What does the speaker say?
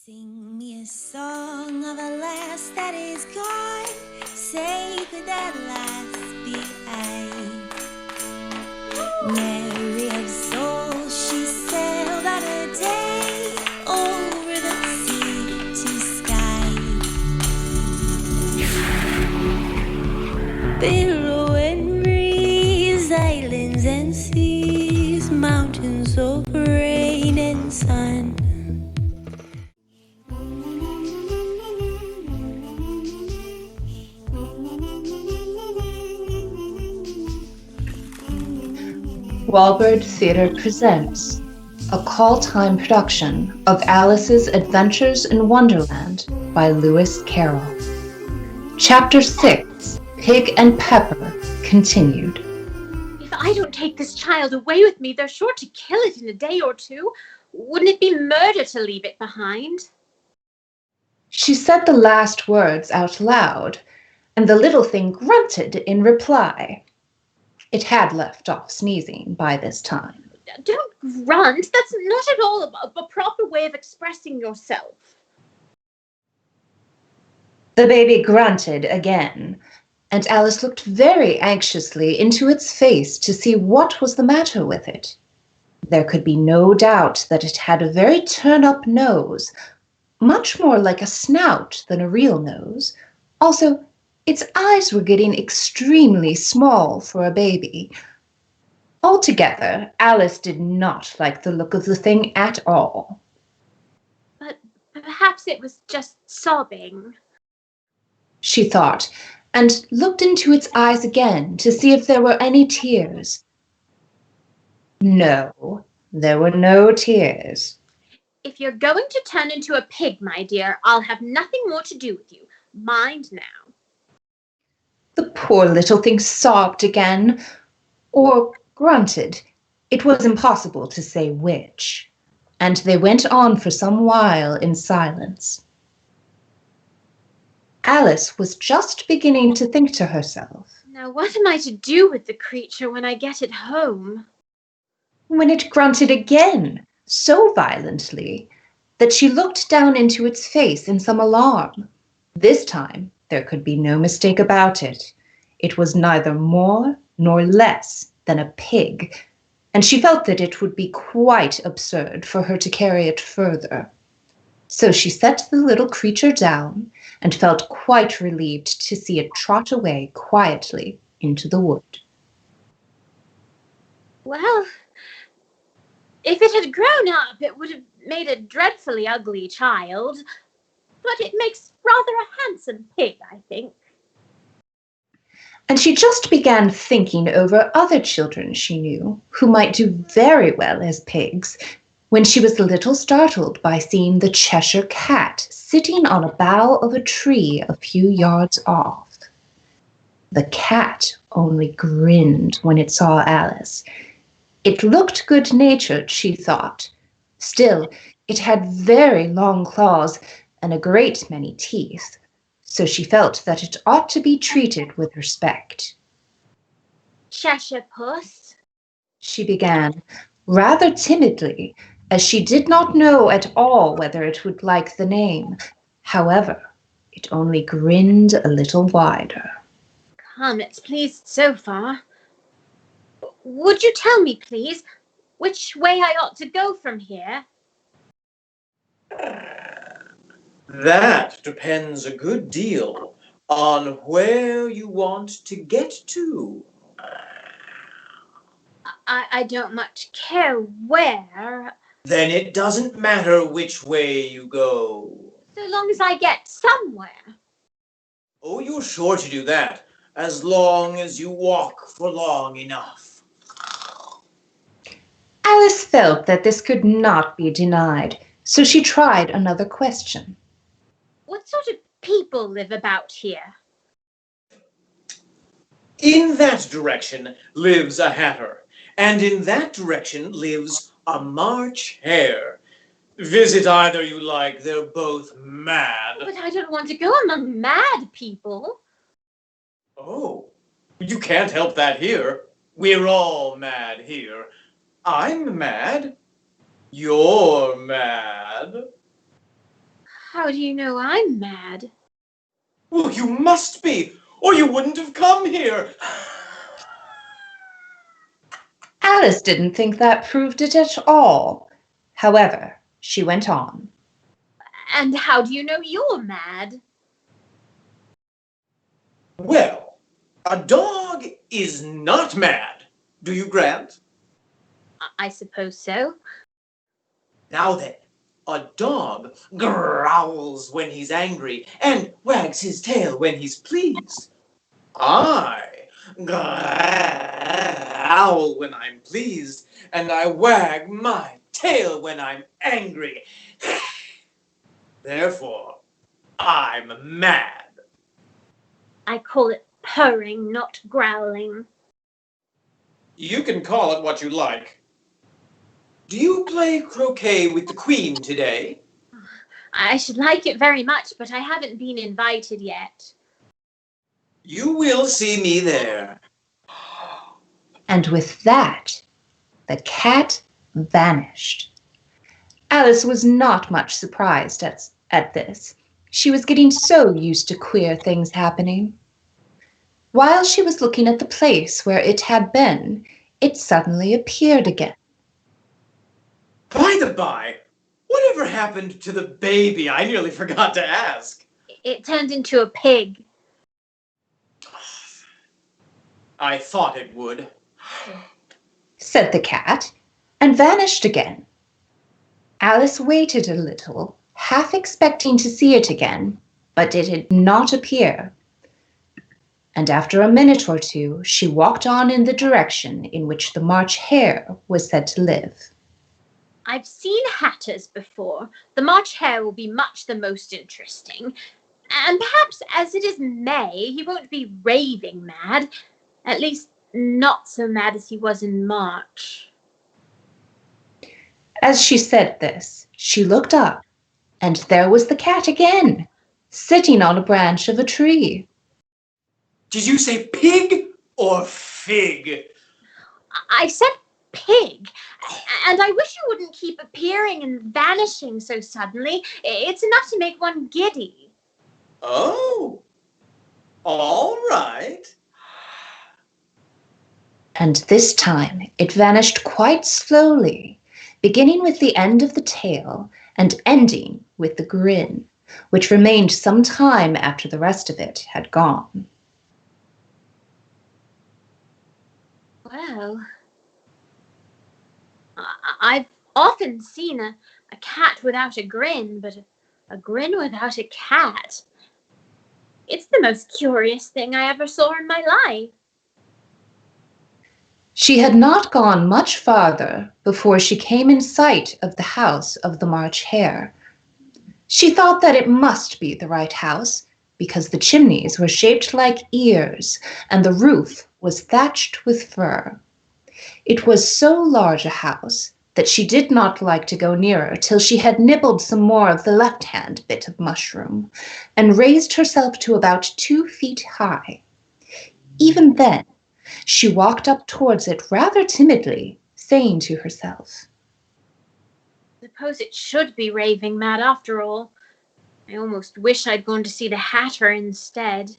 Sing me a song of a lass that is gone, say could that lass be I? Mary of soul, she sailed on a day over the sea to sky. Billow and breeze, islands and seas, mountains of rain and sun. WallByrd Theatre presents a call-time production of Alice's Adventures in Wonderland by Lewis Carroll. Chapter 6, Pig and Pepper, continued. If I don't take this child away with me, they're sure to kill it in a day or two. Wouldn't it be murder to leave it behind? She said the last words out loud, and the little thing grunted in reply. It had left off sneezing by this time. Don't grunt. That's not at all a proper way of expressing yourself. The baby grunted again, and Alice looked very anxiously into its face to see what was the matter with it. There could be no doubt that it had a very turn-up nose, much more like a snout than a real nose. Also, its eyes were getting extremely small for a baby. Altogether, Alice did not like the look of the thing at all. But perhaps it was just sobbing, she thought, and looked into its eyes again to see if there were any tears. No, there were no tears. If you're going to turn into a pig, my dear, I'll have nothing more to do with you. Mind now. The poor little thing sobbed again, or grunted. It was impossible to say which, and they went on for some while in silence. Alice was just beginning to think to herself, Now what am I to do with the creature when I get it home? When it grunted again, so violently, that she looked down into its face in some alarm. This time, there could be no mistake about it. It was neither more nor less than a pig, and she felt that it would be quite absurd for her to carry it further. So she set the little creature down and felt quite relieved to see it trot away quietly into the wood. Well, if it had grown up, it would have made a dreadfully ugly child, but it makes rather a handsome pig, I think. And she just began thinking over other children she knew who might do very well as pigs when she was a little startled by seeing the Cheshire cat sitting on a bough of a tree a few yards off. The cat only grinned when it saw Alice. It looked good-natured, she thought. Still, it had very long claws and a great many teeth, so she felt that it ought to be treated with respect. Cheshire puss, she began, rather timidly, as she did not know at all whether it would like the name. However, it only grinned a little wider. Come, it's pleased so far. Would you tell me, please, which way I ought to go from here? That depends a good deal on where you want to get to. I don't much care where. Then it doesn't matter which way you go. So long as I get somewhere. Oh, you're sure to do that, as long as you walk for long enough. Alice felt that this could not be denied, so she tried another question. What sort of people live about here? In that direction lives a hatter, and in that direction lives a March hare. Visit either you like, they're both mad. But I don't want to go among mad people. Oh, you can't help that here. We're all mad here. I'm mad. You're mad. How do you know I'm mad? Well, you must be, or you wouldn't have come here. Alice didn't think that proved it at all. However, she went on. And how do you know you're mad? Well, a dog is not mad. Do you grant? I suppose so. Now then, a dog growls when he's angry and wags his tail when he's pleased. I growl when I'm pleased, and I wag my tail when I'm angry. Therefore, I'm mad. I call it purring, not growling. You can call it what you like. Do you play croquet with the Queen today? I should like it very much, but I haven't been invited yet. You will see me there. And with that, the cat vanished. Alice was not much surprised at this. She was getting so used to queer things happening. While she was looking at the place where it had been, it suddenly appeared again. By the by, whatever happened to the baby? I nearly forgot to ask. It turned into a pig. I thought it would, said the cat, and vanished again. Alice waited a little, half expecting to see it again, but it did not appear. And after a minute or two, she walked on in the direction in which the March Hare was said to live. I've seen hatters before. The March Hare will be much the most interesting. And perhaps as it is May, he won't be raving mad. At least not so mad as he was in March. As she said this, she looked up, and there was the cat again, sitting on a branch of a tree. Did you say pig or fig? I said pig, and I wish you wouldn't keep appearing and vanishing so suddenly. It's enough to make one giddy. Oh, all right. And this time it vanished quite slowly, beginning with the end of the tail and ending with the grin, which remained some time after the rest of it had gone. Well, I've often seen a cat without a grin, but a grin without a cat. It's the most curious thing I ever saw in my life. She had not gone much farther before she came in sight of the house of the March Hare. She thought that it must be the right house, because the chimneys were shaped like ears, and the roof was thatched with fur. It was so large a house that she did not like to go nearer till she had nibbled some more of the left-hand bit of mushroom, and raised herself to about 2 feet high. Even then, she walked up towards it rather timidly, saying to herself, Suppose it should be raving mad after all. I almost wish I'd gone to see the Hatter instead.